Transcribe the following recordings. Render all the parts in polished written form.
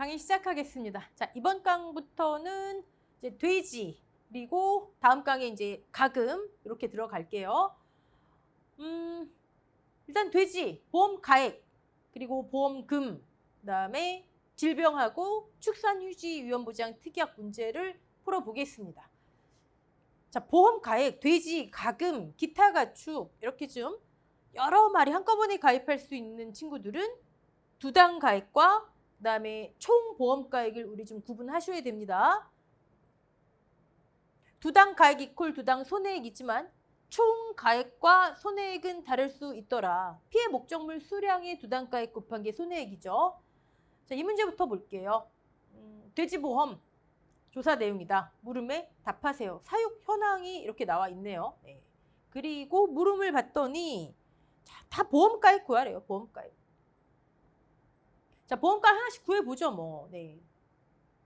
강의 시작하겠습니다. 자, 이번 강부터는 이제 돼지, 그리고 다음 강에 이제 가금 이렇게 들어갈게요. 일단 돼지, 보험 가액, 그리고 보험금, 그다음에 질병하고 축산휴지위험보장 특약 문제를 풀어보겠습니다. 자, 보험 가액, 돼지, 가금, 기타 가축 이렇게 좀 여러 마리 한꺼번에 가입할 수 있는 친구들은 두당 가액과 그다음에 총 보험 가액을 우리 좀 구분하셔야 됩니다. 두당 가액 이퀄 두당 손해액이지만 총 가액과 손해액은 다를 수 있더라. 피해 목적물 수량의 두당 가액 곱한 게 손해액이죠. 자, 이 문제부터 볼게요. 돼지보험 조사 내용이다. 물음에 답하세요. 사육 현황이 이렇게 나와 있네요. 네. 그리고 물음을 봤더니 자, 다 보험가액 구하래요. 보험가액. 자, 보험가액 하나씩 구해보죠. 뭐. 네.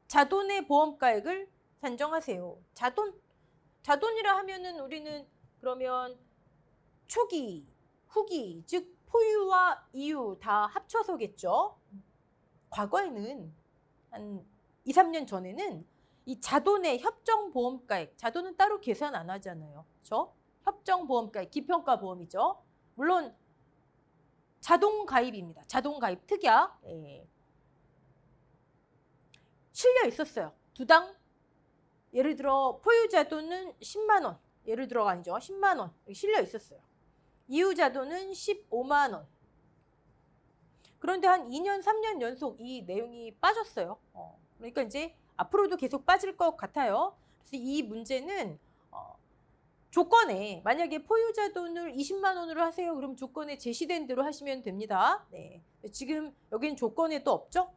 자돈의 보험가액을 산정하세요. 자돈이라 하면은 우리는 그러면 초기, 후기, 즉 포유와 이유 다 합쳐서겠죠. 과거에는 한 2, 3년 전에는 이 자돈의 협정보험가액, 자돈은 따로 계산 안 하잖아요. 그렇죠? 협정보험가액, 기평가 보험이죠. 물론 자동가입입니다. 자동가입 특약. 예. 실려 있었어요. 두당 예를 들어 포유자돈은 10만 원. 예를 들어가 아니죠. 10만 원. 실려 있었어요. 이유자돈은 15만 원. 그런데 한 2년, 3년 연속 이 내용이 빠졌어요. 그러니까 이제 앞으로도 계속 빠질 것 같아요. 그래서 이 문제는 조건에 만약에 포유자 돈을 20만 원으로 하세요. 그럼 조건에 제시된 대로 하시면 됩니다. 네. 지금 여기는 조건에 또 없죠?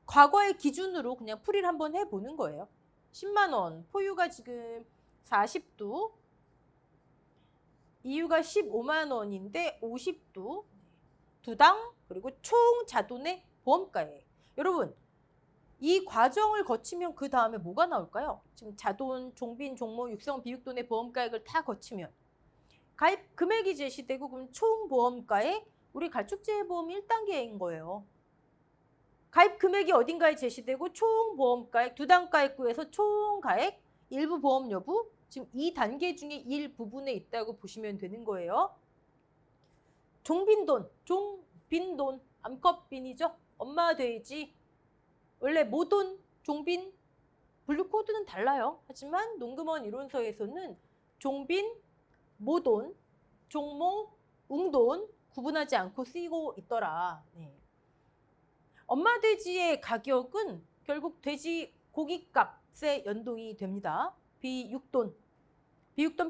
과거의 기준으로 그냥 풀이를 한번 해보는 거예요. 10만 원, 포유가 지금 40두, 이유가 15만 원인데 50두, 두당, 그리고 총 자돈의 보험가액. 여러분, 이 과정을 거치면 그 다음에 뭐가 나올까요? 지금 자돈, 종빈, 종모, 육성, 비육돈의 보험가액을 다 거치면 가입 금액이 제시되고 그럼 총 보험가액, 우리 가축재해보험 1단계인 거예요. 가입 금액이 어딘가에 제시되고 총 보험가액, 두단가액 구에서 총 가액, 일부 보험 여부, 지금 이 단계 중에 일부분에 있다고 보시면 되는 거예요. 종빈돈, 종빈돈, 암컷빈이죠. 엄마 돼지. 원래 모돈, 종빈, 분류 코드는 달라요. 하지만 농금원 이론서에서는 종빈, 모돈, 종모, 웅돈 구분하지 않고 쓰이고 있더라. 네. 엄마 돼지의 가격은 결국 돼지 고기값에 연동이 됩니다. 비육돈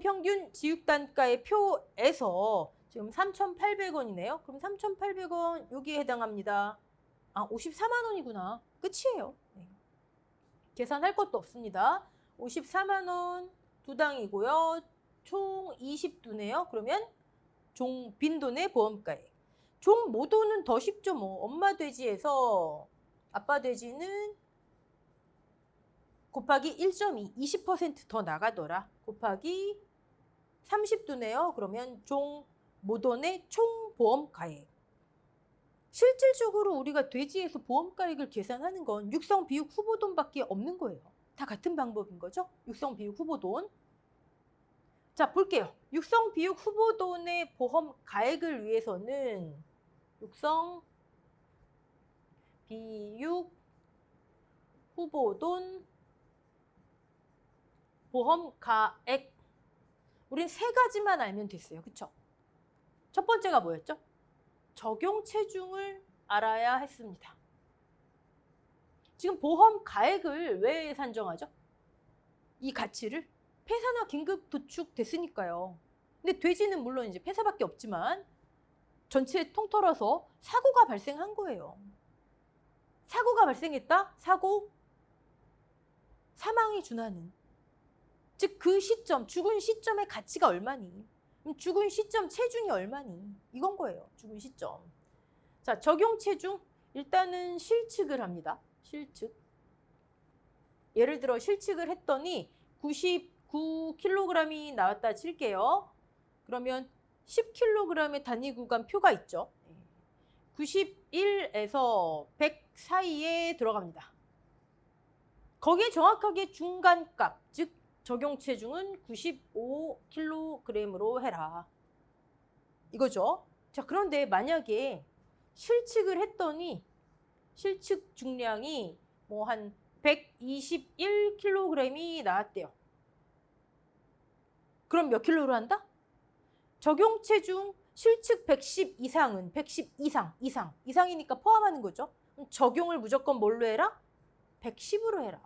평균 지육단가의 표에서 지금 3,800원이네요. 그럼 3,800원 여기에 해당합니다. 아, 54만 원이구나. 끝이에요. 네. 계산할 것도 없습니다. 54만 원 두당이고요. 총 20두네요. 그러면 종 빈돈의 보험가액. 종 모돈은 더 쉽죠. 뭐 엄마 돼지에서 아빠 돼지는 곱하기 1.2, 20% 나가더라. 곱하기 30두네요. 그러면 종 모돈의 총 보험가액. 실질적으로 우리가 돼지에서 보험가액을 계산하는 건 육성 비육 후보돈밖에 없는 거예요. 다 같은 방법인 거죠. 육성 비육 후보돈. 자, 볼게요. 육성 비육 후보돈의 보험가액을 위해서는 육성 비육 후보돈 보험가액. 우린 세 가지만 알면 됐어요. 그쵸? 첫 번째가 뭐였죠? 적용 체중을 알아야 했습니다. 지금 보험 가액을 왜 산정하죠? 이 가치를 폐사나 긴급 도축 됐으니까요. 근데 돼지는 물론 이제 폐사밖에 없지만 전체 통틀어서 사고가 발생한 거예요. 사고가 발생했다? 사고 사망이 준하는. 즉 그 시점, 죽은 시점의 가치가 얼마니? 죽은 시점 체중이 얼마니? 이건 거예요. 죽은 시점. 자, 적용 체중. 일단은 실측을 합니다. 실측. 예를 들어 실측을 했더니 99kg이 나왔다 칠게요. 그러면 10kg의 단위 구간 표가 있죠. 91에서 사이에 들어갑니다. 거기에 정확하게 중간값, 즉 적용 체중은 95kg으로 해라. 이거죠. 자, 그런데 만약에 실측을 했더니 실측 중량이 뭐 한 121kg이 나왔대요. 그럼 몇 킬로로 한다? 적용 체중 실측 110 이상은 110 이상이니까 포함하는 거죠. 그럼 적용을 무조건 뭘로 해라? 110으로 해라.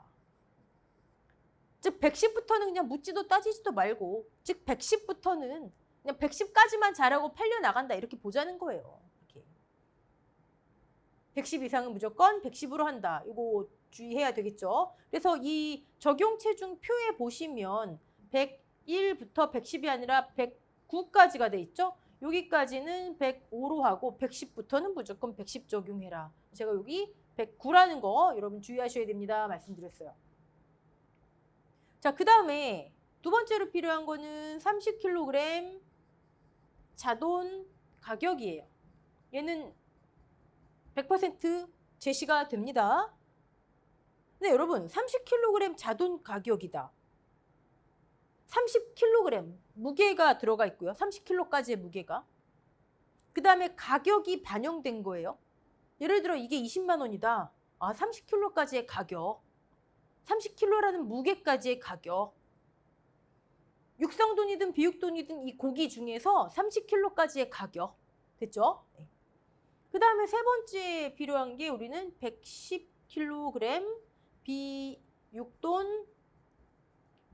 즉 110부터는 그냥 묻지도 따지지도 말고, 즉 110부터는 그냥 110까지만 잘하고 팔려 나간다 이렇게 보자는 거예요. 이렇게. 110 이상은 무조건 110으로 한다. 이거 주의해야 되겠죠. 그래서 이 적용 체중 표에 보시면 101부터 110이 아니라 109까지가 돼 있죠. 여기까지는 105로 하고 110부터는 무조건 110 적용해라. 제가 여기 109라는 거 여러분 주의하셔야 됩니다. 말씀드렸어요. 자, 그 다음에 두 번째로 필요한 거는 30kg 자돈 가격이에요. 얘는 100% 제시가 됩니다. 근데 여러분 30kg 자돈 가격이다. 30kg 무게가 들어가 있고요. 30kg까지의 무게가. 그 다음에 가격이 반영된 거예요. 예를 들어 이게 20만 원이다. 아, 30kg까지의 가격. 30kg라는 무게까지의 가격. 육성돈이든 비육돈이든 이 고기 중에서 30kg까지의 가격. 됐죠? 네. 그 다음에 세 번째 필요한 게 우리는 110kg 비육돈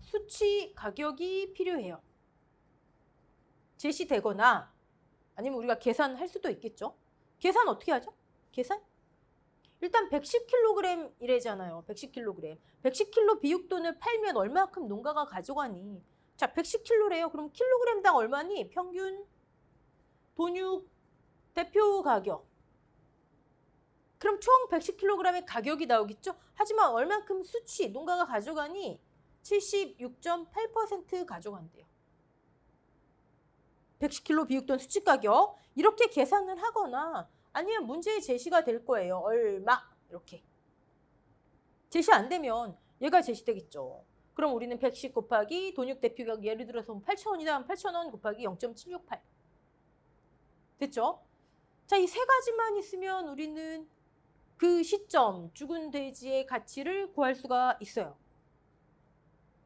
수치 가격이 필요해요. 제시되거나 아니면 우리가 계산할 수도 있겠죠. 계산 어떻게 하죠? 계산? 일단 110kg 이래잖아요. 110kg. 110kg 비육돈을 팔면 얼마큼 농가가 가져가니? 자, 110kg래요. 그럼 킬로그램당 얼마니? 평균 돈육 대표 가격. 그럼 총 110kg의 가격이 나오겠죠? 하지만 얼마큼 수치 농가가 가져가니? 76.8% 가져간대요. 110kg 비육돈 수치 가격. 이렇게 계산을 하거나 아니면 문제에 제시가 될 거예요. 얼마 이렇게. 제시 안 되면 얘가 제시되겠죠. 그럼 우리는 110 곱하기 돈육 대표가격 예를 들어서 8,000원이다 하면 8,000원 곱하기 0.768. 됐죠? 자, 이 세 가지만 있으면 우리는 그 시점 죽은 돼지의 가치를 구할 수가 있어요.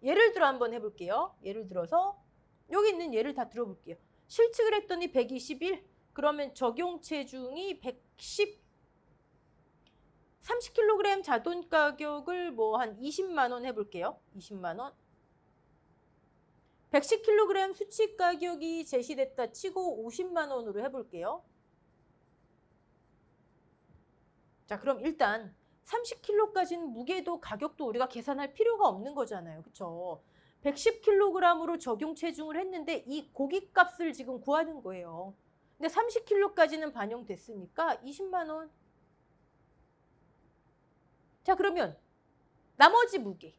예를 들어 한번 해볼게요. 예를 들어서 여기 있는 예를 다 들어볼게요. 실측을 했더니 121. 그러면 적용 체중이 110. 30kg 자돈 가격을 뭐 한 20만 원 해볼게요. 20만 원. 110kg 수치 가격이 제시됐다 치고 50만 원으로 해볼게요. 자, 그럼 일단 30kg까지는 무게도 가격도 우리가 계산할 필요가 없는 거잖아요. 그렇죠? 110kg으로 적용 체중을 했는데 이 고기 값을 지금 구하는 거예요. 근데 30kg까지는 반영됐으니까 20만 원. 자, 그러면 나머지 무게.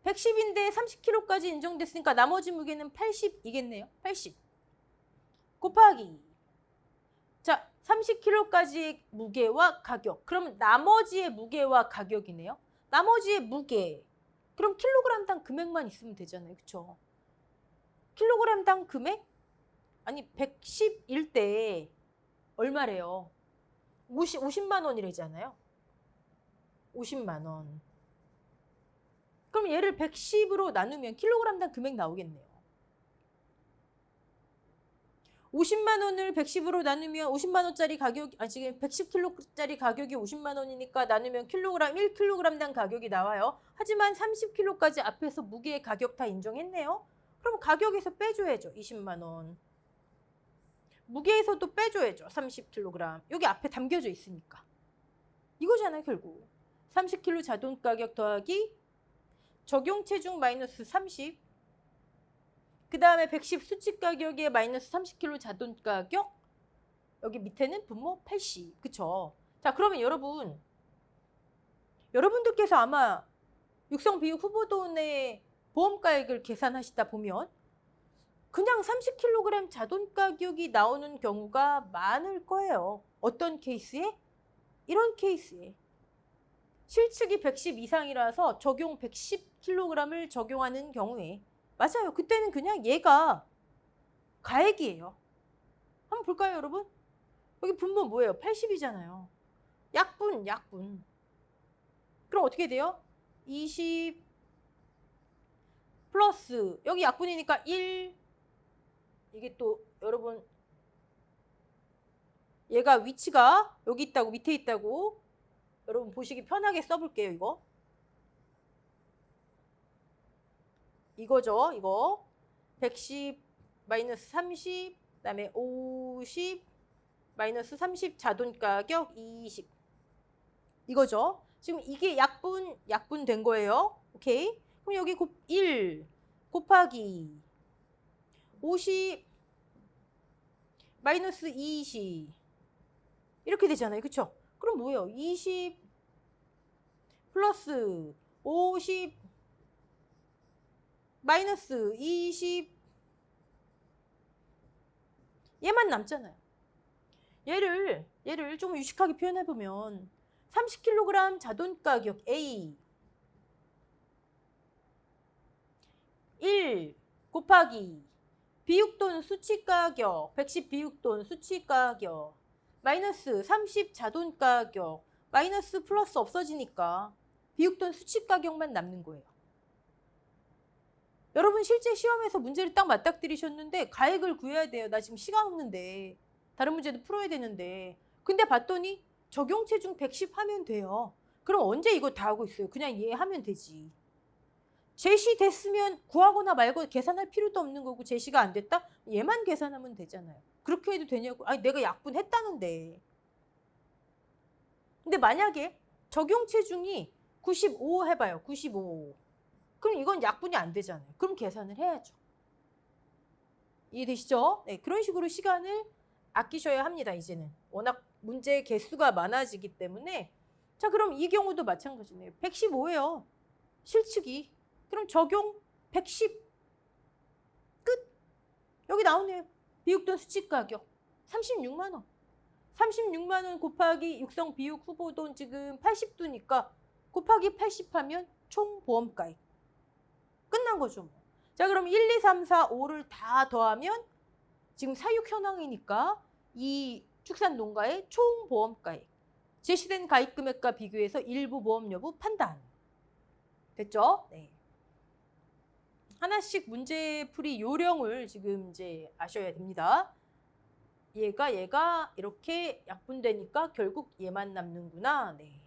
110인데 30kg까지 인정됐으니까 나머지 무게는 80이겠네요. 80. 곱하기. 자, 30kg까지의 무게와 가격. 그러면 나머지의 무게와 가격이네요. 나머지의 무게. 그럼 킬로그램당 금액만 있으면 되잖아요. 그렇죠? 킬로그램당 금액? 아니 110일 때 얼마래요? 50만 원이래잖아요. 50만 원. 그럼 얘를 110으로 나누면 킬로그램당 금액 나오겠네요. 50만 원을 110으로 나누면 50만 원짜리 가격, 지금 110kg짜리 가격이 50만 원이니까 나누면 킬로그램 1kg당 가격이 나와요. 하지만 30kg까지 앞에서 무게의 가격 다 인정했네요. 그럼 가격에서 빼줘야죠. 20만 원. 무게에서도 빼줘야죠. 30kg. 여기 앞에 담겨져 있으니까. 이거잖아요, 결국. 30kg 자돈 가격 더하기 적용 체중 마이너스 30. 그 다음에 110 수치 가격에 마이너스 30kg 자돈 가격. 여기 밑에는 분모 80. 그쵸? 자, 그러면 여러분들께서 아마 육성 비육 후보돈의 보험가액을 계산하시다 보면 그냥 30kg 자돈 가격이 나오는 경우가 많을 거예요. 어떤 케이스에? 이런 케이스에 실측이 110 이상이라서 적용 110kg을 적용하는 경우에 맞아요. 그때는 그냥 얘가 가액이에요. 한번 볼까요, 여러분? 여기 분모 뭐예요? 80이잖아요. 약분. 그럼 어떻게 돼요? 20 플러스 여기 약분이니까 1. 이게 또 여러분 얘가 위치가 여기 있다고 밑에 있다고 여러분 보시기 편하게 써볼게요. 이거죠. 이거 110 마이너스 30 그다음에 50 마이너스 30 자돈가격 20 이거죠. 지금 이게 약분 된 거예요. 오케이. 그럼 여기 1 곱하기 50 마이너스 20 이렇게 되잖아요. 그쵸? 그럼 뭐예요? 20 플러스 50 마이너스 20 얘만 남잖아요. 얘를 좀 유식하게 표현해보면 30kg 자돈가격 A 1 곱하기 비육돈 수치가격 110 비육돈 수치가격 마이너스 30 자돈가격 마이너스 플러스 없어지니까 비육돈 수치가격만 남는 거예요. 여러분 실제 시험에서 문제를 딱 맞닥뜨리셨는데 가액을 구해야 돼요. 나 지금 시간 없는데 다른 문제도 풀어야 되는데 근데 봤더니 적용체중 110 하면 돼요. 그럼 언제 이거 다 하고 있어요? 그냥 얘 하면 되지. 제시됐으면 구하거나 말고 계산할 필요도 없는 거고 제시가 안 됐다? 얘만 계산하면 되잖아요. 그렇게 해도 되냐고. 아니 내가 약분했다는데. 근데 만약에 적용체중이 95 해봐요. 95. 그럼 이건 약분이 안 되잖아요. 그럼 계산을 해야죠. 이해되시죠? 네, 그런 식으로 시간을 아끼셔야 합니다. 이제는. 워낙 문제 개수가 많아지기 때문에. 자, 그럼 이 경우도 마찬가지네요. 115예요. 실측이. 그럼 적용 110. 끝. 여기 나오네요. 비육돈 수치가격 36만 원. 36만 원 곱하기 육성 비육 후보돈 지금 80두니까 곱하기 80 하면 총 보험가액. 끝난 거죠. 뭐. 자, 그럼 1, 2, 3, 4, 5를 다 더하면 지금 사육 현황이니까 이 축산 농가의 총 보험가액. 제시된 가입 금액과 비교해서 일부 보험 여부 판단. 됐죠? 네. 하나씩 문제풀이 요령을 지금 이제 아셔야 됩니다. 얘가 이렇게 약분되니까 결국 얘만 남는구나. 네.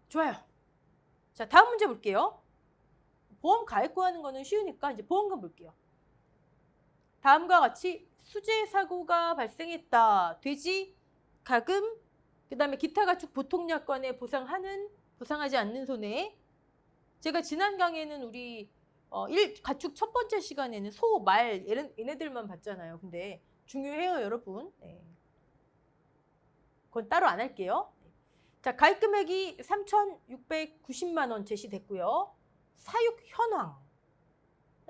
좋아요. 자, 다음 문제 볼게요. 보험 가액 구하는 거는 쉬우니까 이제 보험금 볼게요. 다음과 같이 수재 사고가 발생했다. 돼지, 가금, 그 다음에 기타 가축 보통약관에 보상하지 않는 손해. 제가 지난 강의에는 우리 가축 첫 번째 시간에는 소, 말 얘네들만 봤잖아요. 근데 중요해요, 여러분. 네. 그건 따로 안 할게요. 자, 가입 금액이 3,690만 원 제시됐고요. 사육 현황.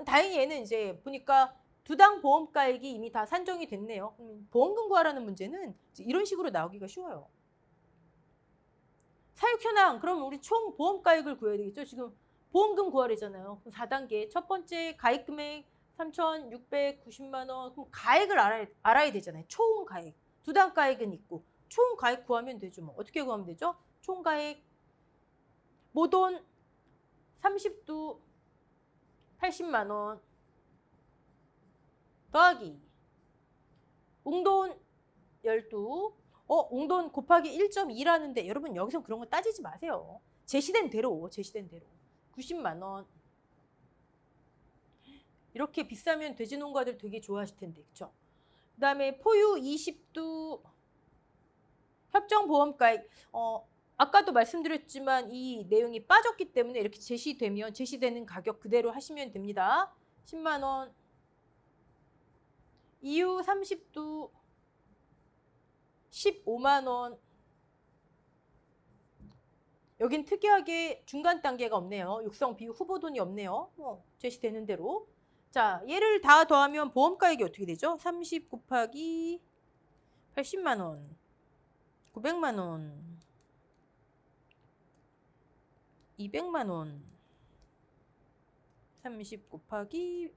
다행히 얘는 이제 보니까 두당 보험가액이 이미 다 산정이 됐네요. 보험금 구하라는 문제는 이런 식으로 나오기가 쉬워요. 사육 현황, 그럼 우리 총 보험가액을 구해야 되겠죠. 지금 보험금 구하래잖아요. 4단계 첫 번째 가입 금액 3,690만 원. 그럼 가액을 알아야 되잖아요. 총 가액. 두당 가액은 있고 총 가액 구하면 되죠. 뭐 어떻게 구하면 되죠? 총 가액 모돈 30두 80만 원 더하기 웅돈 12. 웅돈 곱하기 1.2라는데 여러분 여기서 그런 거 따지지 마세요. 제시된 대로 90만 원. 이렇게 비싸면 돼지 농가들 되게 좋아하실 텐데, 그렇죠? 그다음에 포유 20두 협정보험가액. 아까도 말씀드렸지만 이 내용이 빠졌기 때문에 이렇게 제시되면 제시되는 가격 그대로 하시면 됩니다. 10만 원. 이유 30두 15만 원. 여긴 특이하게 중간 단계가 없네요. 육성 비유 후보돈이 없네요. 제시되는 대로. 자, 얘를 다 더하면 보험가액이 어떻게 되죠? 30 곱하기 80만 원 900만 원, 200만 원, 30 곱하기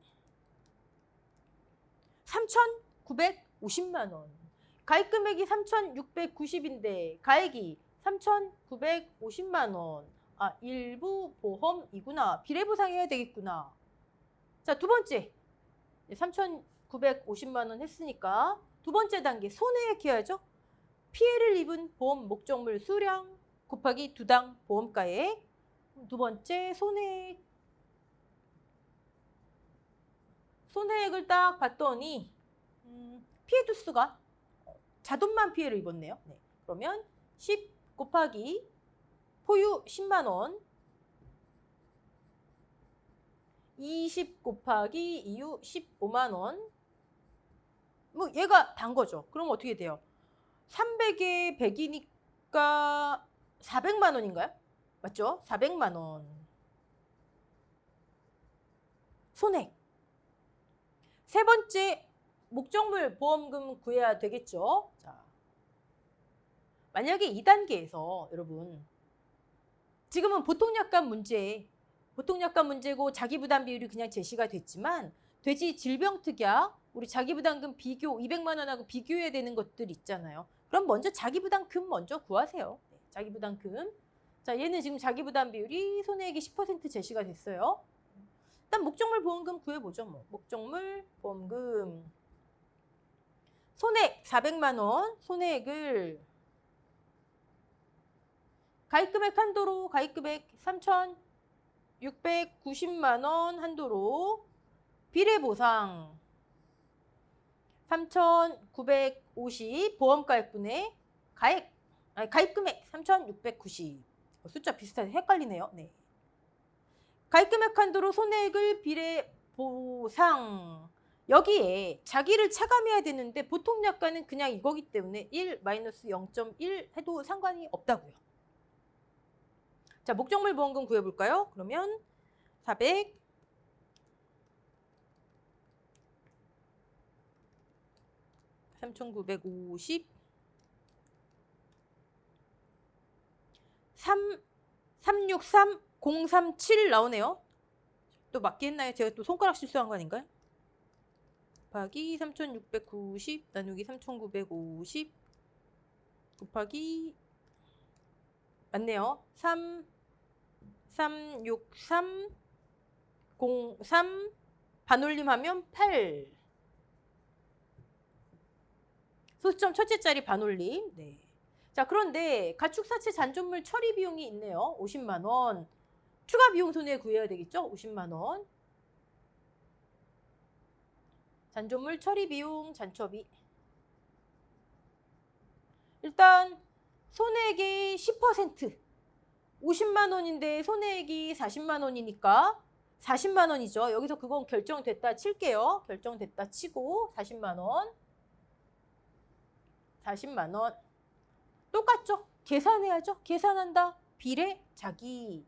3,950만 원. 가입 금액이 3,690인데 가액이 3,950만 원. 아, 일부 보험이구나. 비례보상해야 되겠구나. 자, 두 번째. 3,950만 원 했으니까 두 번째 단계 손해액 해야죠. 피해를 입은 보험 목적물 수량 곱하기 두당 보험가액. 두 번째 손해액을 딱 봤더니 피해 두수가 자돈만 피해를 입었네요. 네. 그러면 10 곱하기 포유 10만 원, 20 곱하기 이유 15만 원. 뭐 얘가 단 거죠. 그럼 어떻게 돼요? 300에 100이니까 400만 원인가요? 맞죠? 400만 원. 손해. 세 번째 목적물 보험금 구해야 되겠죠. 자, 만약에 2단계에서 여러분 지금은 보통약관 문제고 자기부담 비율이 그냥 제시가 됐지만 돼지 질병특약 우리 자기부담금 비교 200만 원하고 비교해야 되는 것들 있잖아요. 그럼 먼저 자기부담금 먼저 구하세요. 네, 자기부담금. 자, 얘는 지금 자기부담 비율이 손해액이 10% 제시가 됐어요. 일단 목적물 보험금 구해보죠. 뭐. 목적물 보험금 손해액 400만 원 손해액을 가입금액 한도로 가입금액 3,690만 원 한도로 비례보상 3,950 보험가액분의 가입금액 3,690 숫자 비슷하게 헷갈리네요. 네. 가입금액 한도로 손해액을 비례보상 여기에 자기를 차감해야 되는데 보통약관은 그냥 이거기 때문에 1-0.1 해도 상관이 없다고요. 자, 목적물 보험금 구해볼까요? 그러면 400 3,950 363 037 나오네요. 또 맞게 했나요? 제가 또 손가락 실수한 거 아닌가요? 곱하기 3,690 나누기 3,950 곱하기 맞네요. 363 03 반올림하면 8 소수점 첫째 자리 반올림. 네. 자, 그런데 가축사체 잔존물 처리 비용이 있네요. 50만 원. 추가 비용 손해 구해야 되겠죠? 50만 원. 잔존물 처리 비용 잔처비. 일단 손해액이 10% 50만 원인데 손해액이 40만 원이니까 40만 원이죠. 여기서 그건 결정됐다 칠게요. 결정됐다 치고 40만 원. 40만 원. 똑같죠? 계산해야죠. 계산한다. 비례 자기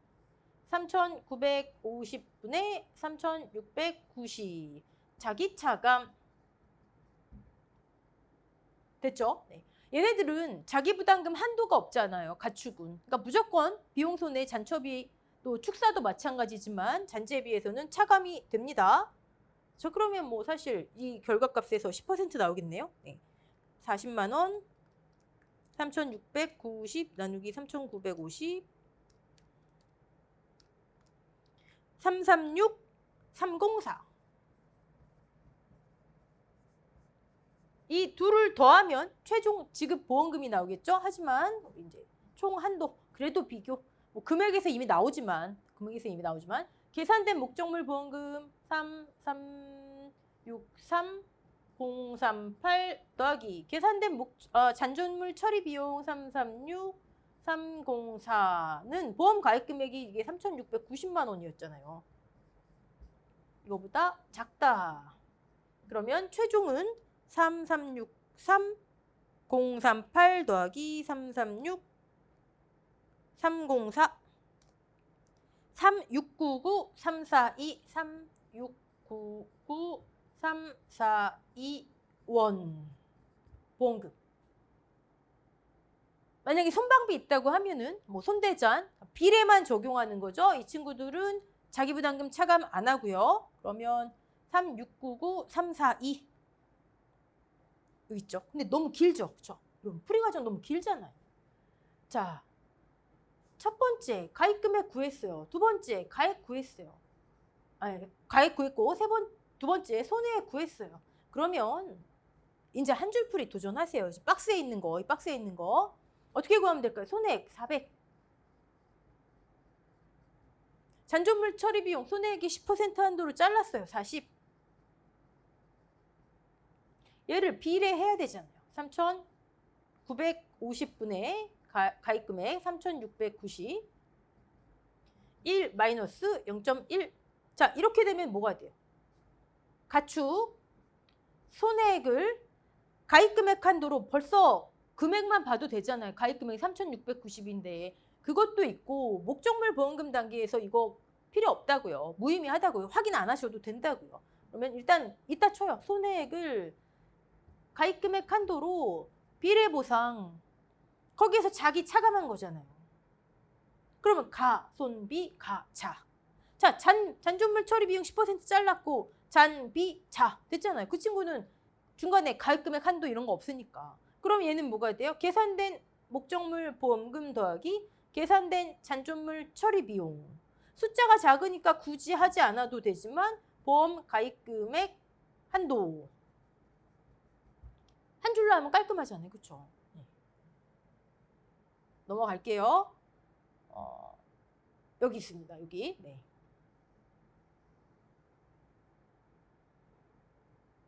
3,950분의 3,690 자기 차감 됐죠? 네. 얘네들은 자기 부담금 한도가 없잖아요. 가축은. 그러니까 무조건 비용 손해 잔처비 또 축사도 마찬가지지만 잔재에 비해서는 차감이 됩니다. 저 그러면 뭐 사실 이 결과값에서 10% 나오겠네요. 네. 40만 원 3,690 나누기 3,950 336 304 이 둘을 더하면 최종 지급 보험금이 나오겠죠. 하지만 이제 총 한도 그래도 비교 뭐 금액에서 이미 나오지만 계산된 목적물 보험금 3,363 038 더하기 계산된 잔존물 처리 비용 336 304는 보험 가입 금액이 이게 3,690만 원이었잖아요. 이거보다 작다. 그러면 최종은 3,363 038 더하기 336 304 3699 342 3699 342원 보험금. 만약에 손방비 있다고 하면은 뭐 손대잔, 비례만 적용하는 거죠. 이 친구들은 자기 부담금 차감 안 하고요. 그러면 3699, 342 여기 있죠. 근데 너무 길죠. 그렇죠? 그럼 풀이 과정 너무 길잖아요. 자, 첫 번째 가입 금액 구했어요. 두 번째 가입 구했어요. 아니, 가입 구했고 두 번째 손해액 구했어요. 그러면 이제 한 줄 풀이 도전하세요. 박스에 있는 거, 이 박스에 있는 거 어떻게 구하면 될까요? 손해액 400. 잔존물 처리 비용 손해액이 10% 한도로 잘랐어요. 40. 얘를 비례해야 되잖아요. 3,950분의 가입 금액 3,690. 1 마이너스 0.1. 자, 이렇게 되면 뭐가 돼요? 가축 손해액을 가입 금액 한도로 벌써 금액만 봐도 되잖아요. 가입 금액이 3,690인데 그것도 있고 목적물 보험금 단계에서 이거 필요 없다고요. 무의미하다고요. 확인 안 하셔도 된다고요. 그러면 일단 이따 쳐요. 손해액을 가입 금액 한도로 비례보상 거기에서 자기 차감한 거잖아요. 그러면 가, 손, 비, 가, 자. 자, 잔존물 처리 비용 10% 잘랐고 잔, 비, 자 됐잖아요. 그 친구는 중간에 가입 금액 한도 이런 거 없으니까. 그럼 얘는 뭐가 돼요? 계산된 목적물 보험금 더하기 계산된 잔존물 처리 비용. 숫자가 작으니까 굳이 하지 않아도 되지만 보험 가입 금액 한도. 한 줄로 하면 깔끔하잖아요. 그렇죠? 네. 넘어갈게요. 여기 있습니다. 여기. 네.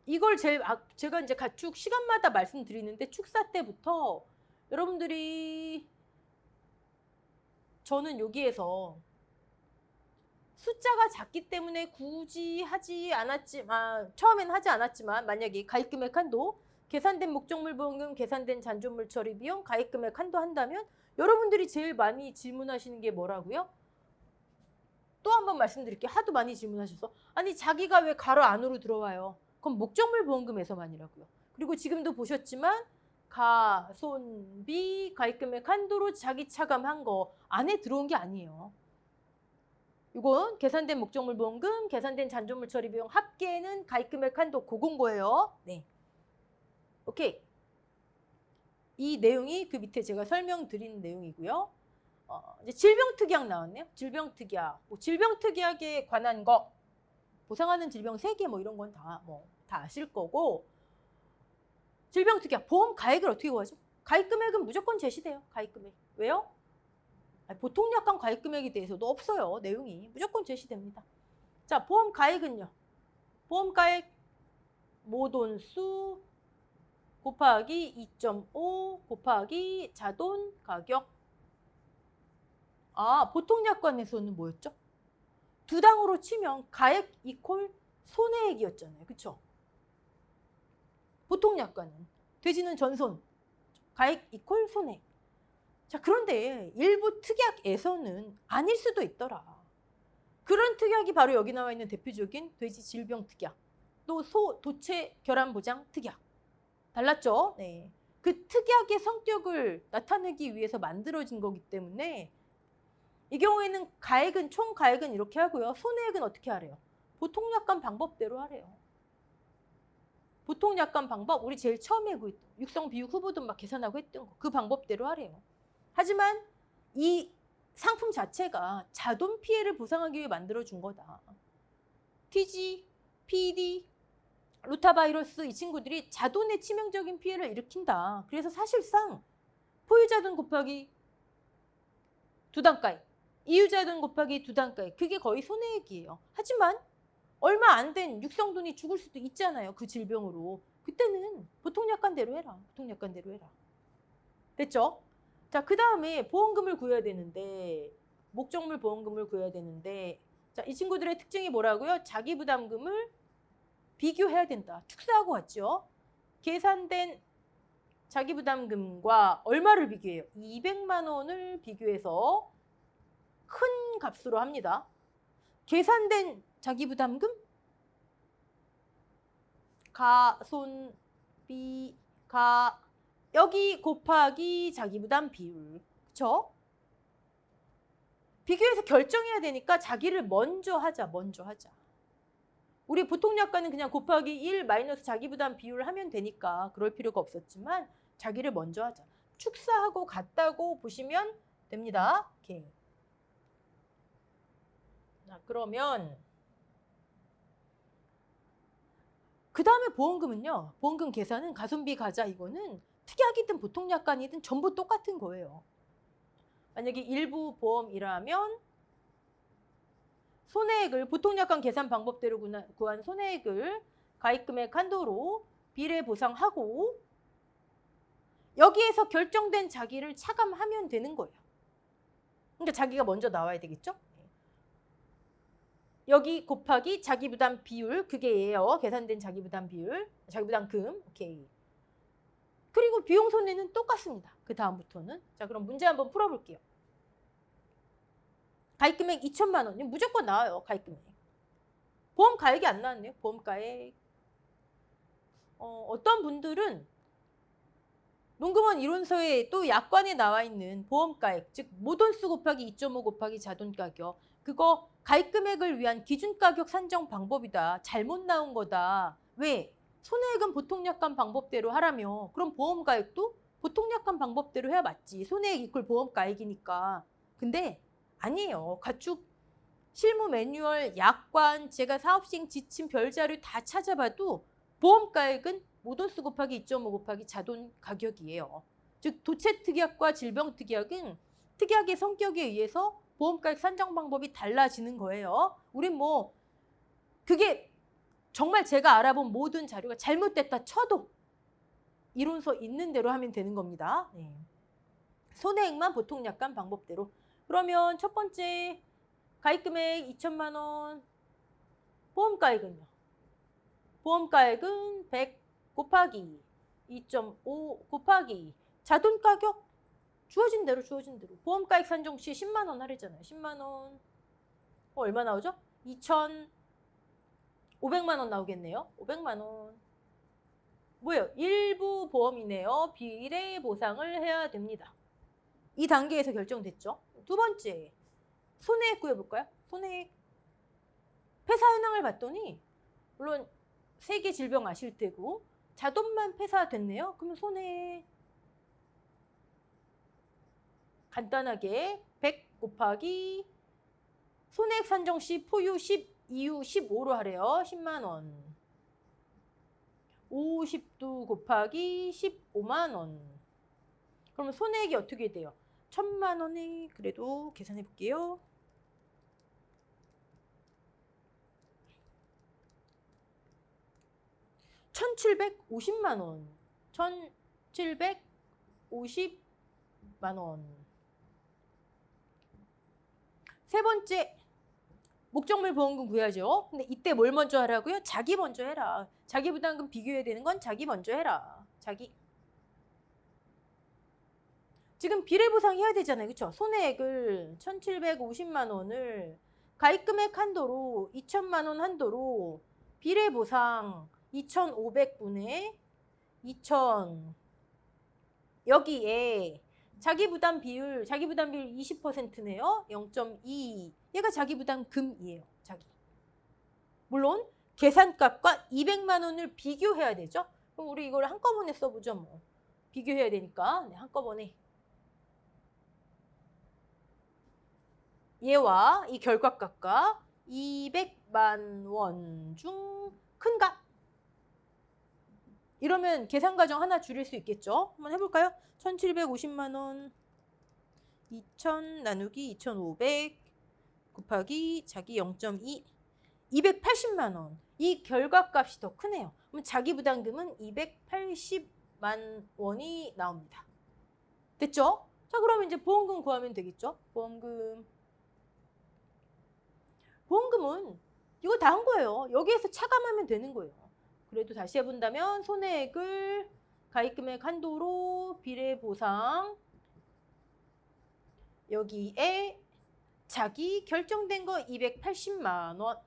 이걸 제가 이제 가축 시간마다 말씀드리는데 축사 때부터 여러분들이 저는 여기에서 숫자가 작기 때문에 굳이 하지 않았지만 처음엔 하지 않았지만 만약에 가입 금액 한도 계산된 목적물 보험금, 계산된 잔존물 처리 비용, 가입 금액 한도 한다면 여러분들이 제일 많이 질문하시는 게 뭐라고요? 또 한 번 말씀드릴게요. 하도 많이 질문하셔서 아니 자기가 왜 가로 안으로 들어와요? 그럼 목적물 보험금에서만이라고요. 그리고 지금도 보셨지만 가, 손, 비, 가입 금액 한도로 자기 차감한 거 안에 들어온 게 아니에요. 이건 계산된 목적물 보험금, 계산된 잔존물 처리 비용 합계는 가입 금액 한도 그건 거예요. 네. 오케이. 이 내용이 그 밑에 제가 설명드린 내용이고요. 이제 질병특약 나왔네요. 질병특약. 뭐 질병특약에 관한 거 보상하는 질병 3개 뭐 이런 건 다 아실 거고. 질병특약 보험 가액을 어떻게 구하죠? 가입 금액은 무조건 제시돼요. 가입 금액. 왜요? 보통 약관 가입 금액에 대해서도 없어요. 내용이 무조건 제시됩니다. 자, 보험 가액은요. 보험 가액 모돈수 곱하기 2.5 곱하기 자돈 가격. 보통 약관에서는 뭐였죠? 두 당으로 치면 가액 이퀄 손해액이었잖아요. 그렇죠? 보통 약관은 돼지는 전손, 가액 이퀄 손해액. 자, 그런데 일부 특약에서는 아닐 수도 있더라. 그런 특약이 바로 여기 나와 있는 대표적인 돼지 질병 특약, 또 소 도체 결함 보장 특약. 달랐죠? 네. 그 특약의 성격을 나타내기 위해서 만들어진 거기 때문에 이 경우에는 가액은 총 가액은 이렇게 하고요. 손해액은 어떻게 하래요? 보통 약관 방법대로 하래요. 보통 약관 방법 우리 제일 처음에 그 육성 비육 후보돈 막 계산하고 했던 거 그 방법대로 하래요. 하지만 이 상품 자체가 자돈 피해를 보상하기 위해 만들어준 거다. TG, PD, 루타바이러스 이 친구들이 자돈에 치명적인 피해를 일으킨다. 그래서 사실상 포유자돈 곱하기 두 단가액, 이유자돈 곱하기 두 단가액 그게 거의 손해액이에요. 하지만 얼마 안 된 육성돈이 죽을 수도 있잖아요. 그 질병으로. 그때는 보통 약관대로 해라. 보통 약관대로 해라. 됐죠? 자, 그 다음에 보험금을 구해야 되는데 목적물 보험금을 구해야 되는데 자, 이 친구들의 특징이 뭐라고요? 자기 부담금을 비교해야 된다. 축사하고 왔죠? 계산된 자기 부담금과 얼마를 비교해요? 200만 원을 비교해서 큰 값으로 합니다. 계산된 자기 부담금 가, 손, 비, 가, 여기 곱하기 자기부담 비율. 그쵸? 비교해서 결정해야 되니까 자기를 먼저 하자. 우리 보통약관은 그냥 곱하기 1 마이너스 자기부담 비율을 하면 되니까 그럴 필요가 없었지만 자기를 먼저 하자. 축사하고 같다고 보시면 됩니다. 오케이. 자, 그러면 그 다음에 보험금은요. 보험금 계산은 가성비 가자 이거는 특약이든 보통약관이든 전부 똑같은 거예요. 만약에 일부 보험이라면 손해액을 보통약관 계산 방법대로 구한 손해액을 가입금액 한도로 비례 보상하고 여기에서 결정된 자기를 차감하면 되는 거예요. 그러니까 자기가 먼저 나와야 되겠죠? 여기 곱하기 자기부담 비율 그게 얘예요. 계산된 자기부담 비율, 자기부담금. 오케이. 그리고 비용 손해는 똑같습니다. 그 다음부터는. 자, 그럼 문제 한번 풀어볼게요. 가입금액 2천만 원. 무조건 나와요. 가입금액. 보험 가액이 안 나왔네요. 보험 가액. 어떤 분들은 농금원 이론서에 또 약관에 나와 있는 보험 가액, 즉 모돈수 곱하기 2.5 곱하기 자돈 가격. 그거 가입금액을 위한 기준 가격 산정 방법이다. 잘못 나온 거다. 왜? 손해액은 보통약관 방법대로 하라며. 그럼 보험 가액도 보통약관 방법대로 해야 맞지. 손해액 이퀄 보험 가액이니까. 근데 아니에요. 가축 실무 매뉴얼, 약관, 제가 사업시행 지침 별자료 다 찾아봐도 보험가액은 모돈수 곱하기 2.5 곱하기 자돈 가격이에요. 즉 도체특약과 질병특약은 특약의 성격에 의해서 보험가액 산정 방법이 달라지는 거예요. 우린 뭐 그게 정말 제가 알아본 모든 자료가 잘못됐다 쳐도 이론서 있는 대로 하면 되는 겁니다. 네. 손해액만 보통약관 방법대로. 그러면 첫 번째 가입금액 2천만 원, 보험가액은요? 보험가액은 100 곱하기 2.5 곱하기 자돈가격 주어진 대로. 보험가액 산정 시 10만 원 하랬잖아요. 10만 원. 얼마 나오죠? 2,500만 원 나오겠네요. 500만 원. 뭐예요? 일부 보험이네요. 비례 보상을 해야 됩니다. 이 단계에서 결정됐죠. 두 번째, 손해액 구해볼까요? 손해액. 폐사 현황을 봤더니 물론 세계 질병 아실 테고 자돈만 폐사됐네요. 그러면 손해액. 간단하게 100 곱하기 손해액 산정 시 포유 10, 이유 15로 하래요. 10만 원. 50도 곱하기 15만 원. 그러면 손해액이 어떻게 돼요? 1,000만 원에 그래도 계산해 볼게요. 1,750만 원. 1,750만 원. 세 번째, 목적물 보험금 구해야죠. 근데 이때 뭘 먼저 하라고요? 자기 먼저 해라. 자기 부담금 비교해야 되는 건 자기 먼저 해라. 자기. 지금 비례보상 해야 되잖아요. 그렇죠? 손해액을 1,750만 원을 가입금액 한도로 2천만 원 한도로 비례보상 2,500분의 2,000 여기에 자기부담 비율 20%네요. 0.2. 얘가 자기부담금이에요. 자기. 물론 계산값과 200만 원을 비교해야 되죠. 그럼 우리 이걸 한꺼번에 써보죠. 뭐. 비교해야 되니까 네, 한꺼번에. 얘와 이 결과값과 200만 원 중 큰가? 이러면 계산 과정 하나 줄일 수 있겠죠? 한번 해볼까요? 1,750만 원 2,000 나누기 2,500 곱하기 자기 0.2 280만 원. 이 결과값이 더 크네요. 그럼 자기 부담금은 280만 원이 나옵니다. 됐죠? 자, 그러면 이제 보험금 구하면 되겠죠? 보험금은 이거 다 한 거예요. 여기에서 차감하면 되는 거예요. 그래도 다시 해본다면 손해액을 가입금액 한도로 비례 보상 여기에 자기 결정된 거 280만 원.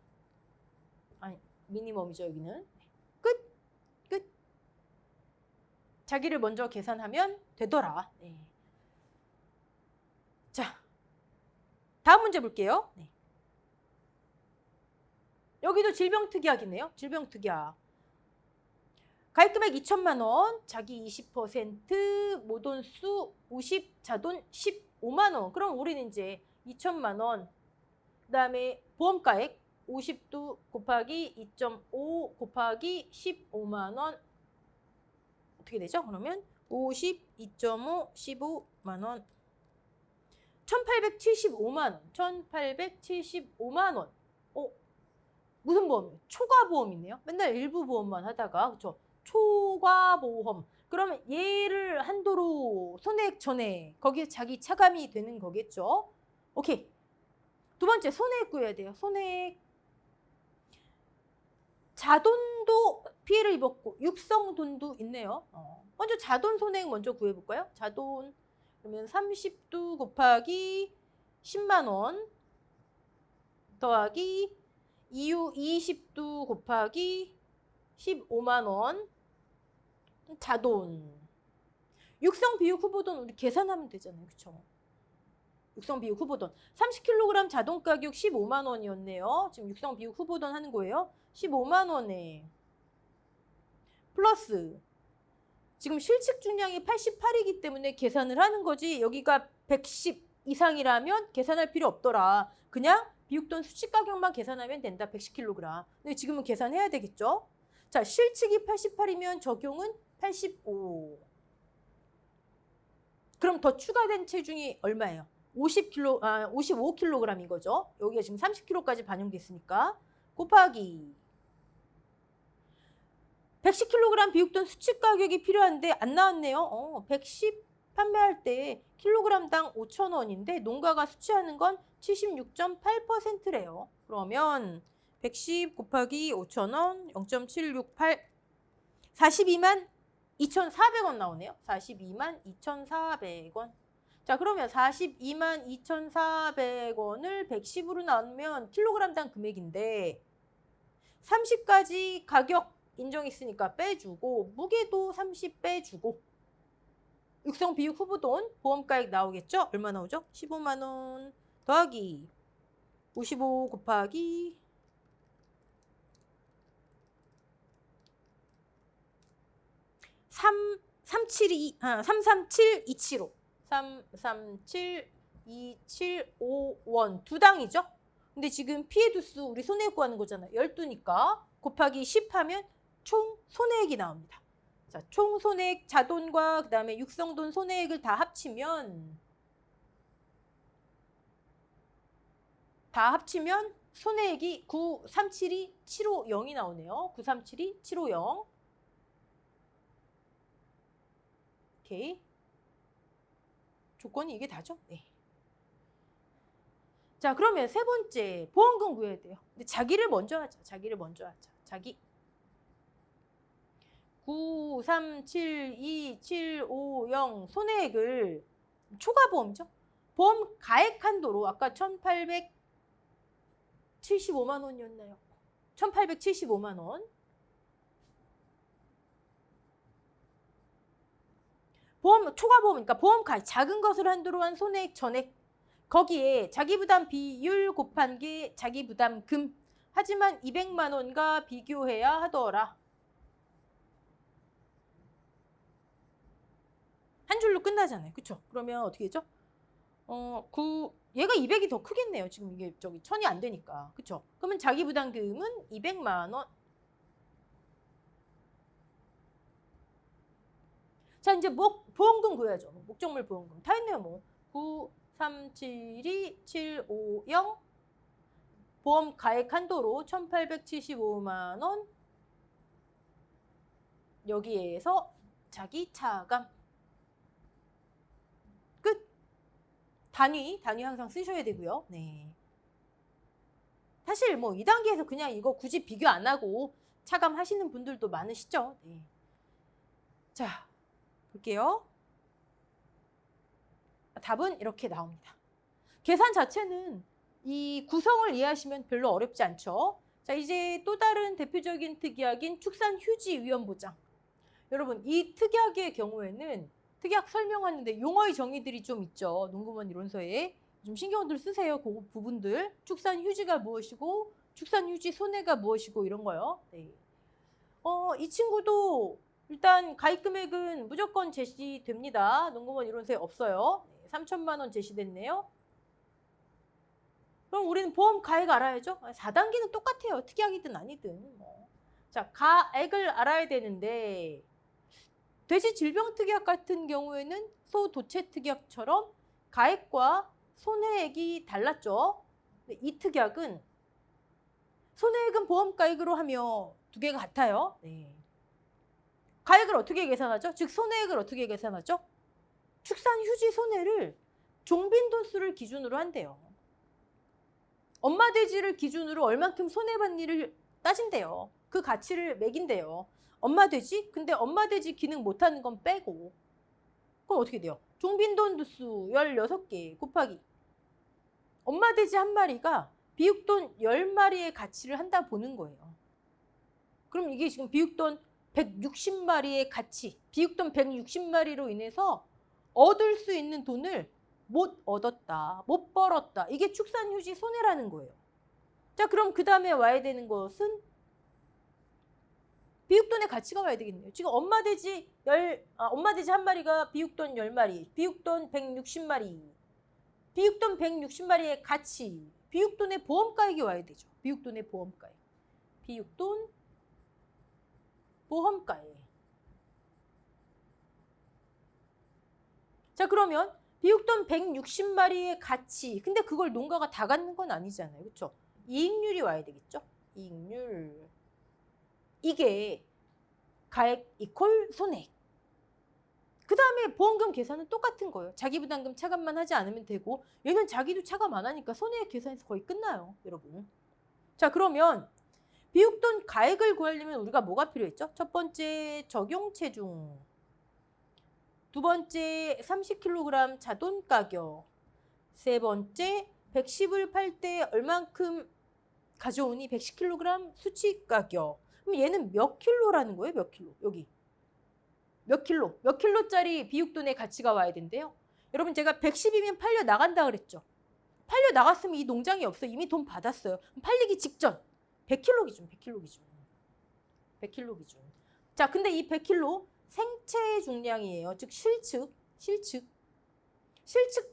아니 미니멈이죠 여기는. 끝. 자기를 먼저 계산하면 되더라. 네. 자, 다음 문제 볼게요. 네. 여기도 질병특약이네요. 질병특약. 가입금액 2천만 원, 자기 20%, 모돈수 50, 자돈 15만 원. 그럼 우리는 이제 2천만 원, 그 다음에 보험가액 50도 곱하기 2.5 곱하기 15만 원. 어떻게 되죠? 그러면 50, 2.5, 15만 원. 1875만 원. 1875만 원. 무슨 보험? 초과보험이네요. 맨날 일부 보험만 하다가, 그렇죠? 초과보험. 그러면 얘를 한도로 손해액 전액, 거기에 자기 차감이 되는 거겠죠? 오케이. 두 번째, 손해액 구해야 돼요. 손해액. 자돈도 피해를 입었고 육성돈도 있네요. 먼저 자돈 손해액 먼저 구해볼까요? 자돈. 그러면 30도 곱하기 10만 원 더하기 이후 20도 곱하기 15만 원. 자돈. 육성 비육 후보돈 우리 계산하면 되잖아요. 그렇죠? 육성 비육 후보돈. 30kg 자동 가격 15만 원이었네요. 지금 육성 비육 후보돈 하는 거예요. 15만 원에 플러스 지금 실측 중량이 88이기 때문에 계산을 하는 거지. 여기가 110 이상이라면 계산할 필요 없더라. 그냥 비육돈 수치 가격만 계산하면 된다. 110kg. 근데 지금은 계산해야 되겠죠? 자, 실측이 88이면 적용은 85. 그럼 더 추가된 체중이 얼마예요? 55kg인 거죠. 여기가 지금 30kg까지 반영됐으니까 곱하기 110kg 비육돈 수치 가격이 필요한데 안 나왔네요. 110 판매할 때 킬로그램당 5,000원인데 농가가 수치하는 건 76.8%래요. 그러면 110 곱하기 5,000원 0.768 42만 2,400원 나오네요. 42만 2,400원. 자, 그러면 42만 2,400원을 110으로 나누면 킬로그램당 금액인데 30까지 가격 인정했으니까 빼주고 무게도 30 빼주고 육성 비육 후보돈 보험가액 나오겠죠? 얼마 나오죠? 15만 원 더하기 55 곱하기 337,275 337,275원 두 당이죠? 근데 지금 피해 두수 우리 손해액 구하는 거잖아요. 12니까 곱하기 10 하면 총 손해액이 나옵니다. 자, 총 손해액 자돈과 그 다음에 육성돈 손해액을 다 합치면 손해액이 9372,750이 나오네요. 9372,750. 오케이. 조건이 이게 다죠? 네. 자, 그러면 세 번째 보험금 구해야 돼요. 근데 자기를 먼저 하자. 자기 9372,750 손해액을 초과보험이죠. 보험 가액 한도로 아까 1,875만 원이었나요? 1,875만 원. 보험 초과보험이니까 보험 가액 작은 것을 한도로 한 손해액 전액 거기에 자기부담 비율 곱한 게 자기부담금. 하지만 200만 원과 비교해야 하더라. 한 줄로 끝나잖아요. 그쵸? 그러면 어떻게 되죠? 얘가 200이 더 크겠네요. 지금 이게 1000이 안 되니까. 그쵸? 그러면 자기부담금은 200만 원. 자, 이제 보험금 구해야죠. 목적물 보험금. 다 했네요, 뭐. 9372,750 보험 가액 한도로 1,875만 원. 여기에서 자기 차감. 끝. 단위 항상 쓰셔야 되고요. 네. 사실 뭐 2단계에서 그냥 이거 굳이 비교 안 하고 차감하시는 분들도 많으시죠. 네. 자, 볼게요. 답은 이렇게 나옵니다. 계산 자체는 이 구성을 이해하시면 별로 어렵지 않죠. 자, 이제 또 다른 대표적인 특약인 축산휴지위험보장. 여러분 이 특약의 경우에는 특약 설명하는데 용어의 정의들이 좀 있죠. 농구먼 이론서에. 좀 신경들 쓰세요. 그 부분들. 축산 휴지가 무엇이고 축산 휴지 손해가 무엇이고 이런 거요. 네. 이 친구도 일단 가입 금액은 무조건 제시됩니다. 농구먼 이론서에 없어요. 네, 3천만 원 제시됐네요. 그럼 우리는 보험 가액 알아야죠. 4단계는 똑같아요. 특약이든 아니든. 뭐. 자, 가액을 알아야 되는데 돼지 질병 특약 같은 경우에는 소 도체 특약처럼 가액과 손해액이 달랐죠. 이 특약은 손해액은 보험 가액으로 하며 두 개가 같아요. 네. 가액을 어떻게 계산하죠? 즉 손해액을 어떻게 계산하죠? 축산 휴지 손해를 종빈돈수를 기준으로 한대요. 엄마 돼지를 기준으로 얼만큼 손해반 일을 따진대요. 그 가치를 매긴대요. 엄마 돼지? 근데 엄마 돼지 기능 못하는 건 빼고. 그럼 어떻게 돼요? 종빈돈 두수 16개 곱하기 엄마 돼지 한 마리가 비육돈 10마리의 가치를 한다 보는 거예요. 그럼 이게 지금 비육돈 160마리의 가치, 비육돈 160마리로 인해서 얻을 수 있는 돈을 못 얻었다, 못 벌었다. 이게 축산휴지 손해라는 거예요. 자, 그럼 그 다음에 와야 되는 것은 비육돈의 가치가 와야 되겠네요. 지금 엄마 돼지 한 마리가 비육돈 10마리, 비육돈 160마리, 비육돈 160마리의 가치, 비육돈의 보험가액이 와야 되죠. 비육돈의 보험가액. 비육돈 보험가액. 자, 그러면 비육돈 160마리의 가치. 근데 그걸 농가가 다 갖는 건 아니잖아요. 그렇죠? 이익률이 와야 되겠죠? 이익률. 이게 가액 이퀄 손해액. 그 다음에 보험금 계산은 똑같은 거예요. 자기 부담금 차감만 하지 않으면 되고 얘는 자기도 차감 안 하니까 손해액 계산에서 거의 끝나요. 여러분. 자, 그러면 비육돈 가액을 구하려면 우리가 뭐가 필요했죠? 첫 번째 적용 체중, 두 번째 30kg 자돈 가격, 세 번째 110을 팔 때 얼만큼 가져오니 110kg 수치 가격. 그럼 얘는 몇 킬로라는 거예요? 몇 킬로? 여기. 몇 킬로? 몇 킬로짜리 비육돈의 가치가 와야 된대요. 여러분 제가 110이면 팔려 나간다 그랬죠. 팔려 나갔으면 이 농장이 없어요. 이미 돈 받았어요. 팔리기 직전 100킬로 기준, 100킬로 기준. 100킬로 기준. 자, 근데 이 100킬로 생체 중량이에요. 즉 실측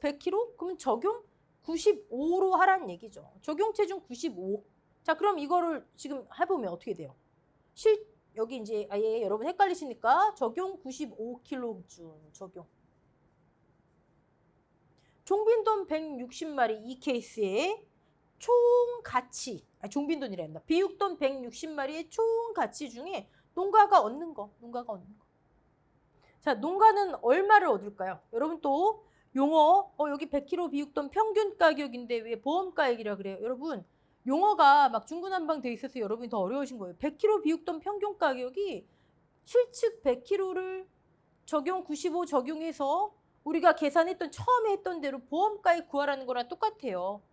100kg? 그러면 적용 95로 하라는 얘기죠. 적용 체중 95. 자, 그럼 이거를 지금 해보면 어떻게 돼요? 여기 이제 아예 여러분 헷갈리시니까 적용 95kg 기준 적용. 종빈돈 160마리 이 케이스에 총 가치, 종빈돈이라 했나? 비육돈 160마리의 총 가치 중에 농가가 얻는 거. 자, 농가는 얼마를 얻을까요? 여러분 또 용어, 여기 100kg 비육돈 평균 가격인데 왜 보험가액이라 그래요? 여러분 용어가 막 중구난방 돼 있어서 여러분이 더 어려우신 거예요. 100kg 비육돈 평균 가격이 실측 100kg를 적용 95 적용해서 우리가 계산했던 처음에 했던 대로 보험가액 구하라는 거랑 똑같아요.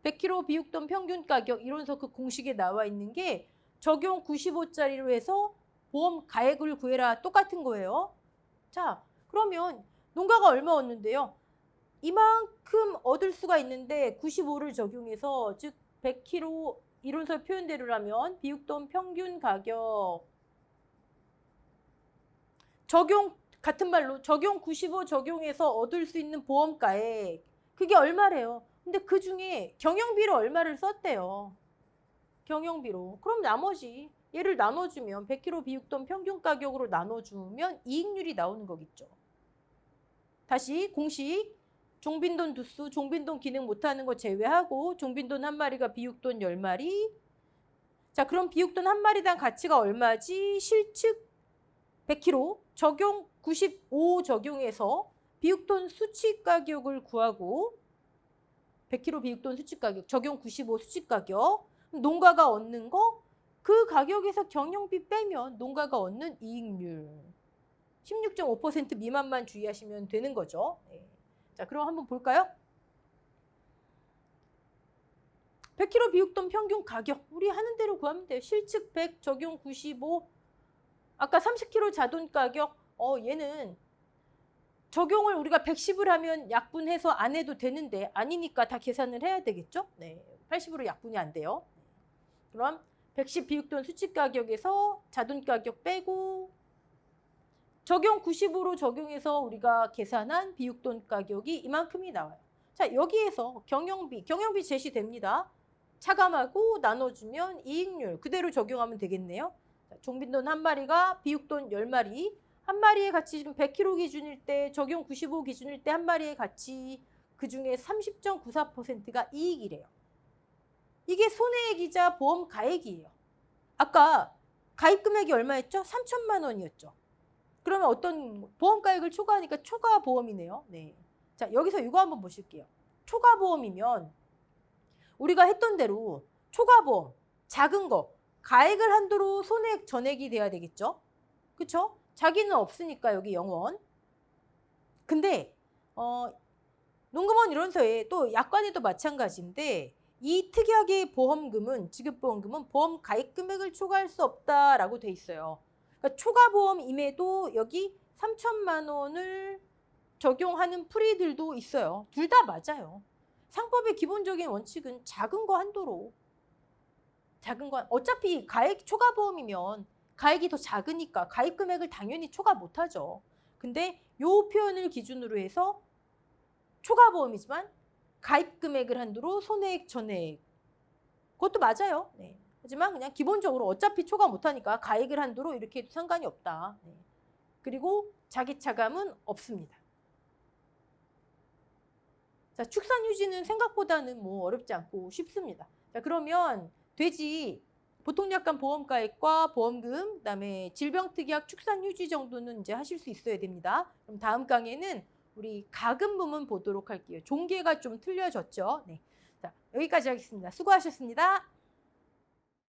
100kg 비육돈 평균 가격 이론서 그 공식에 나와 있는 게 적용 95짜리로 해서 보험 가액을 구해라 똑같은 거예요. 자, 그러면 농가가 얼마 얻는데요? 이만큼 얻을 수가 있는데 95를 적용해서 즉 100kg 이론서 표현대로라면 비육돈 평균 가격 적용 같은 말로 적용 95 적용해서 얻을 수 있는 보험가액 그게 얼마래요? 근데 그중에 경영비로 얼마를 썼대요. 경영비로. 그럼 나머지 얘를 나눠주면 100kg 비육돈 평균 가격으로 나눠주면 이익률이 나오는 거겠죠. 다시 공식 종빈돈 두수, 종빈돈 기능 못하는 거 제외하고 종빈돈 한 마리가 비육돈 10마리. 자, 그럼 비육돈 한 마리당 가치가 얼마지? 실측 100kg 적용 95 적용해서 비육돈 수치 가격을 구하고 100kg 비육돈 수치 가격 적용 95 수치 가격 농가가 얻는 거 그 가격에서 경영비 빼면 농가가 얻는 이익률 16.5% 미만만 주의하시면 되는 거죠. 네. 자, 그럼 한번 볼까요? 100kg 비육돈 평균 가격 우리 하는 대로 구하면 돼요. 실측 100 적용 95 아까 30kg 자돈 가격, 얘는 적용을 우리가 110을 하면 약분해서 안 해도 되는데 아니니까 다 계산을 해야 되겠죠? 네, 80으로 약분이 안 돼요. 그럼 110 비육돈 수치 가격에서 자돈 가격 빼고 적용 90으로 적용해서 우리가 계산한 비육돈 가격이 이만큼이 나와요. 자, 여기에서 경영비 제시됩니다. 차감하고 나눠주면 이익률 그대로 적용하면 되겠네요. 자, 종빈돈 한 마리가 비육돈 10마리, 한 마리의 가치 지금 100kg 기준일 때, 적용 95 기준일 때 한 마리의 가치 그중에 30.94%가 이익이래요. 이게 손해액이자 보험 가액이에요. 아까 가입 금액이 얼마였죠? 3천만 원이었죠. 그러면 어떤 보험 가액을 초과하니까 초과 보험이네요. 네. 자, 여기서 이거 한번 보실게요. 초과 보험이면 우리가 했던 대로 초과 보험, 작은 거, 가액을 한도로 손해액 전액이 돼야 되겠죠? 그쵸? 자기는 없으니까 여기 0원. 근데 농금원 이론서에 또 약관에도 마찬가지인데 이 특약의 보험금은 지급보험금은 보험 가입 금액을 초과할 수 없다라고 돼 있어요. 그러니까 초과 보험임에도 여기 3천만 원을 적용하는 풀이들도 있어요. 둘 다 맞아요. 상법의 기본적인 원칙은 작은 거 한도로. 작은 거 어차피 가액 초과 보험이면 가액이 더 작으니까 가입 금액을 당연히 초과 못하죠. 근데 요 표현을 기준으로 해서 초과 보험이지만 가입 금액을 한도로 손해액 전액 그것도 맞아요. 네. 하지만 그냥 기본적으로 어차피 초과 못하니까 가액을 한도로 이렇게 해도 상관이 없다. 네. 그리고 자기 차감은 없습니다. 자, 축산 휴지는 생각보다는 뭐 어렵지 않고 쉽습니다. 자, 그러면 돼지 보통약관 보험가액과 보험금, 그다음에 질병특약 축산휴지 정도는 이제 하실 수 있어야 됩니다. 그럼 다음 강의는 우리 가금 부문 보도록 할게요. 종계가 좀 틀려졌죠. 네. 자, 여기까지 하겠습니다. 수고하셨습니다.